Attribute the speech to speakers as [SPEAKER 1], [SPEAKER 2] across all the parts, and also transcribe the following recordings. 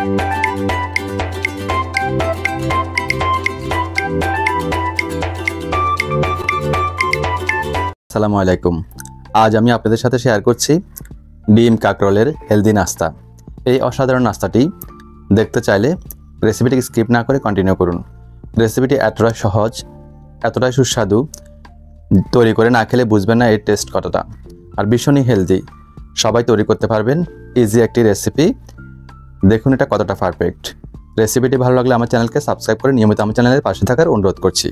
[SPEAKER 1] আসসালামু আলাইকুম। আজ আমি আপনাদের সাথে শেয়ার করছি ডিম কাকরোলের হেলদি নাস্তা। এই অসাধারণ নাস্তাটি দেখতে চাইলে রেসিপিটি স্কিপ না করে কন্টিনিউ করুন। রেসিপিটি এতটাই সহজ, এতটাই সুস্বাদু, তৈরি করে না খেলে বুঝবেন না এর টেস্ট কতটা। আর ভীষণই হেলদি, সবাই তৈরি করতে পারবেন। ইজি একটি রেসিপি, দেখুন এটা কতটা পারফেক্ট। রেসিপিটি ভালো লাগলে আমার চ্যানেলকে সাবস্ক্রাইব করে নিয়মিত আমার চ্যানেলের পাশে থাকার অনুরোধ করছি।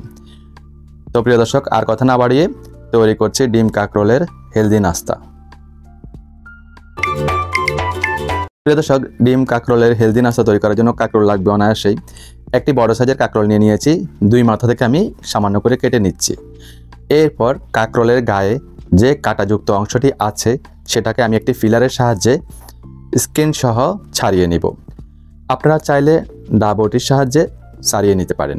[SPEAKER 1] তো প্রিয় দর্শক, আর কথা না বাড়িয়ে তৈরি করছি ডিম কাকরোলের হেলদি নাস্তা। প্রিয় দর্শক, ডিম কাকরোলের হেলদি নাস্তা তৈরি করার জন্য কাকরোল লাগবে অনায়াসেই। একটি বড় সাইজের কাকরোল নিয়ে নিয়েছি, দুই মাথা থেকে আমি সামান্য করে কেটে নিচ্ছি। এরপর কাকরোলের গায়ে যে কাঁটাযুক্ত অংশটি আছে সেটাকে আমি একটি ফিলারের সাহায্যে স্কিন সহ ছাড়িয়ে নিব। আপনারা চাইলে ডাবটির সাহায্যে ছাড়িয়ে নিতে পারেন।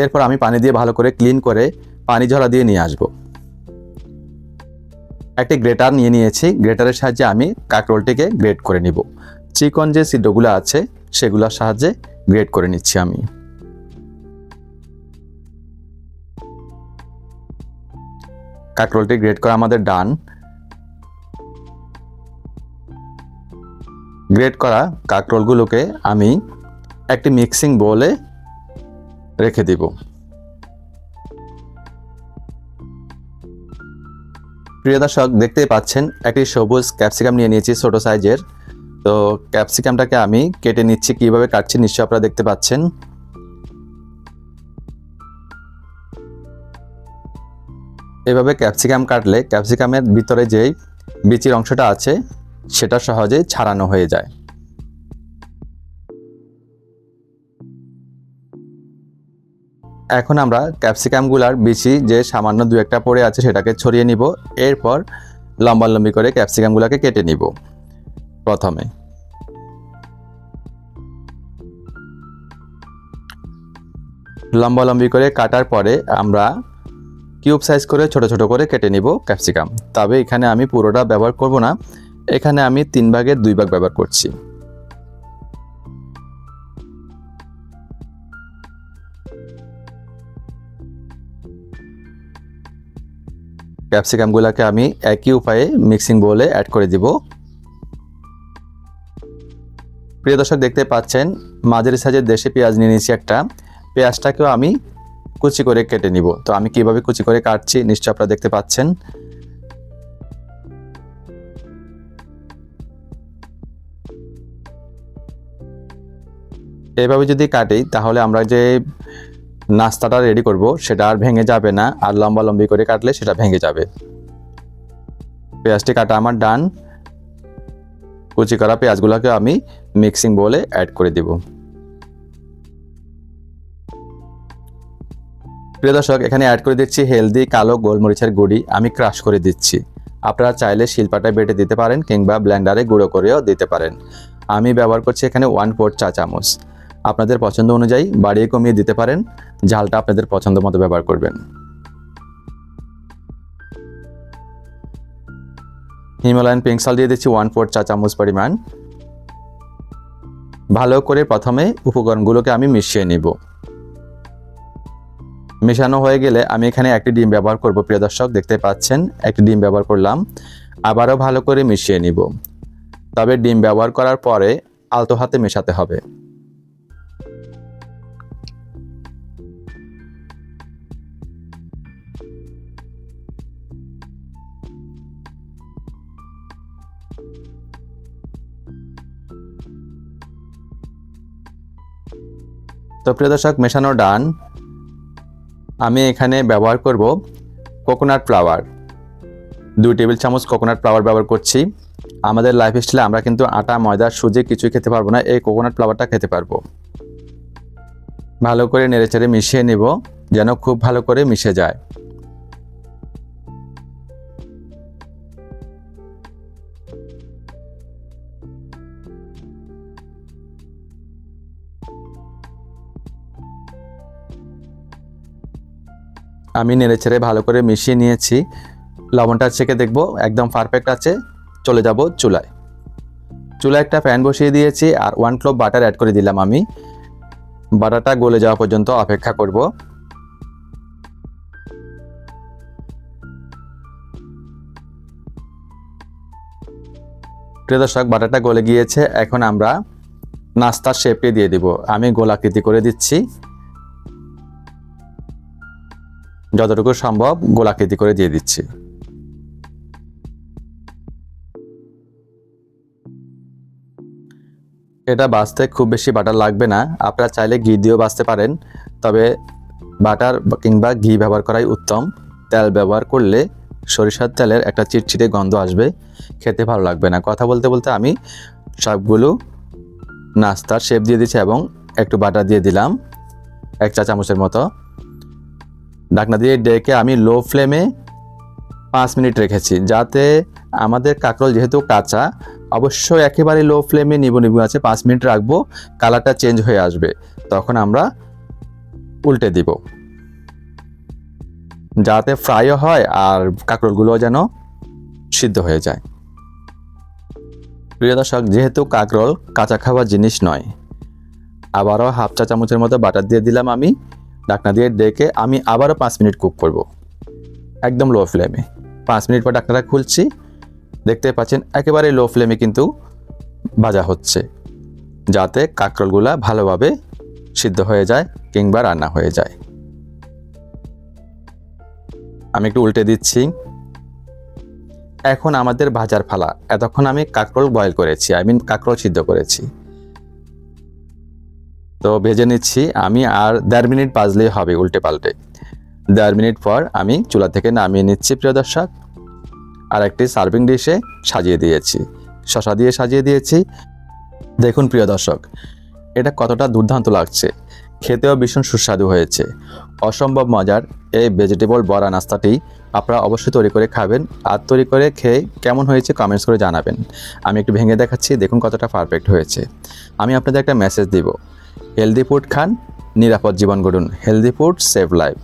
[SPEAKER 1] এরপর আমি পানি দিয়ে ভালো করে ক্লিন করে পানি ঝরা দিয়ে নিয়ে আসব। একটি গ্রেটার নিয়ে নিয়েছি, গ্রেটারের সাহায্যে আমি কাকরোলটিকে গ্রেট করে নিব। চিকন যে ছিদ্রগুলো আছে সেগুলোর সাহায্যে গ্রেট করে নিচ্ছি আমি। কাকরোলটি গ্রেট করা আমাদের ডান। গ্রেট করা কাকরোলগুলোকে আমি একটি মিক্সিং বোলে রেখে দিব। প্রিয় দর্শক, দেখতেই পাচ্ছেন একটি সবুজ ক্যাপসিকাম নিয়ে নিয়েছি ছোট সাইজের। তো ক্যাপসিকামটাকে আমি কেটে নিচ্ছি, কিভাবে কাটছি নিশ্চয়ই আপনারা দেখতে পাচ্ছেন। এভাবে ক্যাপসিকাম কাটলে ক্যাপসিকামের ভিতরে যেই বিচির অংশটা আছে সেটা সহজেই ছাড়ানো হয়ে যায়। এখন আমরা ক্যাপসিকামগুলার বিচি যে সামান্য দু একটা পড়ে আছে সেটাকে ছড়িয়ে নিব। এরপর লম্বালম্বি করে ক্যাপসিকামগুলোকে কেটে নিব। প্রথমে লম্বালম্বি করে কাটার পরে আমরা কিউব সাইজ করে ছোট ছোট করে কেটে নিব ক্যাপসিকাম। তবে এখানে আমি পুরোটা ব্যবহার করব না, এখানে আমি 3 ভাগের 2 ভাগ ব্যবহার করছি। ক্যাপসিকামগুলোকে আমি একই উপায়ে মিক্সিং বোলে অ্যাড করে দিব। প্রিয় দর্শক, দেখতে পাচ্ছেন মাঝারি সাইজের দেশি পেঁয়াজ নিয়ে নিয়েছি একটা। পেঁয়াজটাকেও আমি কুচি করে কেটে নিব। তো আমি কিভাবে কুচি করে কাটছি নিশ্চয়ই আপনারা দেখতে পাচ্ছেন। এভাবে যদি কাটি তাহলে আমরা যে নাস্তাটা রেডি করব সেটা আর ভেঙে যাবে না, আর লম্বালম্বি করে কাটলে সেটা ভেঙে যাবে। পেঁয়াজটি কাটা আমার ডান। কুচি করা পেঁয়াজগুলোকে আমি মিক্সিং বোলে অ্যাড করে দিব। প্রিয় দর্শক, এখানে অ্যাড করে দিচ্ছি হেলদি কালো গোলমরিচের গুঁড়ি, আমি ক্রাশ করে দিচ্ছি। আপনারা চাইলে শিলপাটায় বেটে দিতে পারেন কিংবা ব্লেন্ডারে গুঁড়ো করেও দিতে পারেন। আমি ব্যবহার করছি এখানে 1/4 চা চামচ। আপনাদের পছন্দ অনুযায়ী বাড়িয়ে কমিয়ে দিতে পারেন, ঝালটা আপনাদের পছন্দ মতো ব্যবহার করবেন। হিমালয়ান পিঙ্ক সল্ট দিয়ে দিচ্ছি 1/4 চা চামচ পরিমাণ। ভালো করে প্রথমে উপকরণগুলোকে আমি মিশিয়ে নিব। মেশানো হয়ে গেলে আমি এখানে একটি ডিম ব্যবহার করব। প্রিয় দর্শক, দেখতে পাচ্ছেন একটি ডিম ব্যবহার করলাম। আবারও ভালো করে মিশিয়ে নিব। তবে ডিম ব্যবহার করার পরে আলতো হাতে মেশাতে হবে। তো প্রিয় দর্শক, মেশানো ডান। আমি এখানে ব্যবহার করব কোকোনাট ফ্লাওয়ার। 2 টেবিল চামচ কোকোনাট ফ্লাওয়ার ব্যবহার করছি। আমাদের লাইফস্টাইলে আমরা কিন্তু আটা, ময়দা, সুজি কিছুই খেতে পারবো না, এই কোকোনাট ফ্লাওয়ারটা খেতে পারবো। ভালো করে নেড়েচেড়ে মিশিয়ে নিব যেন খুব ভালো করে মিশে যায়। আমি নেড়েচেড়ে ভালো করে মিশিয়ে নিয়েছি। লবণটা চেখে দেখব একদম পারফেক্ট আছে। চলে যাব চুলায়। চুলায় একটা প্যান বসিয়ে দিয়েছি আর 1 ক্লোভ বাটার অ্যাড করে দিলাম আমি। বাটারটা গলে যাওয়া পর্যন্ত অপেক্ষা করব। প্রিয় দর্শক, বাটারটা গলে গিয়েছে। এখন আমরা নাস্তার শেপটি দিয়ে দিব। আমি গোলাকৃতি করে দিচ্ছি, যতটুকু সম্ভব গোলাকৃতি করে দিয়ে দিচ্ছি। এটা ভাজতে খুব বেশি বাটার লাগবে না, আপনারা চাইলে ঘি দিয়েও ভাজতে পারেন, তবে বাটার কিংবা ঘি ব্যবহার করাই উত্তম। তেল ব্যবহার করলে সরিষার তেলের একটা চিটচিটে গন্ধ আসবে, খেতে ভালো লাগবে না। কথা বলতে বলতে আমি সবগুলো নাস্তার শেপ দিয়ে দিচ্ছি এবং একটু বাটার দিয়ে দিলাম 1 চা চামচের মতো। ঢাকনা দিয়ে ডেকে আমি লো ফ্লেমে 5 মিনিট রেখেছি, যাতে আমাদের কাঁকরোল যেহেতু কাঁচা, অবশ্যই একেবারে লো ফ্লেমে নিবু আছে 5 মিনিট রাখবো। কালারটা চেঞ্জ হয়ে আসবে, তখন আমরা উল্টে দিব, যাতে ফ্রাইও হয় আর কাঁকরোলগুলো যেন সিদ্ধ হয়ে যায়। প্রিয় দর্শক, যেহেতু কাঁকরোল কাঁচা খাবার জিনিস নয়, আবারও 1/2 চা চামচের মতো বাটার দিয়ে দিলাম আমি। ঢাকনা দিয়ে ডেকে আমি আবারও 5 মিনিট কুক করব, একদম লো ফ্লেমে। 5 মিনিট পর ঢাকনাটা খুলছি, দেখতে পাচ্ছেন একেবারে লো ফ্লেমে কিন্তু ভাজা হচ্ছে, যাতে কাঁকরোলগুলা ভালোভাবে সিদ্ধ হয়ে যায় কিংবা রান্না হয়ে যায়। আমি একটু উল্টে দিচ্ছি। এখন আমাদের ভাজার ফালা। এতক্ষণ আমি কাঁকরোল বয়েল করেছি, কাঁকরোল সিদ্ধ করেছি, তো ভেজে নিচ্ছি আমি। আর 1.5 মিনিট ভাজলেই হবে উল্টে পাল্টে। 1.5 মিনিট পর আমি চুলা থেকে নামিয়ে নিচ্ছি প্রিয় দর্শক। আর একটি সার্ভিং ডিশে সাজিয়ে দিয়েছি, শসা দিয়ে সাজিয়ে দিয়েছি। দেখুন প্রিয় দর্শক, এটা কতটা দুর্দান্ত লাগছে, খেতেও ভীষণ সুস্বাদু হয়েছে। অসম্ভব মজার এই ভেজিটেবল বড়া নাস্তাটি আপনারা অবশ্যই তৈরি করে খাবেন, আর তৈরি করে খেয়ে কেমন হয়েছে কমেন্টস করে জানাবেন। আমি একটু ভেঙে দেখাচ্ছি, দেখুন কতটা পারফেক্ট হয়েছে। আমি আপনাদের একটা মেসেজ দিব, হেলদি ফুড খান, নিরাপদ জীবন গড়ুন। Healthy food save life.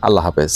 [SPEAKER 1] আল্লাহ হাফেজ।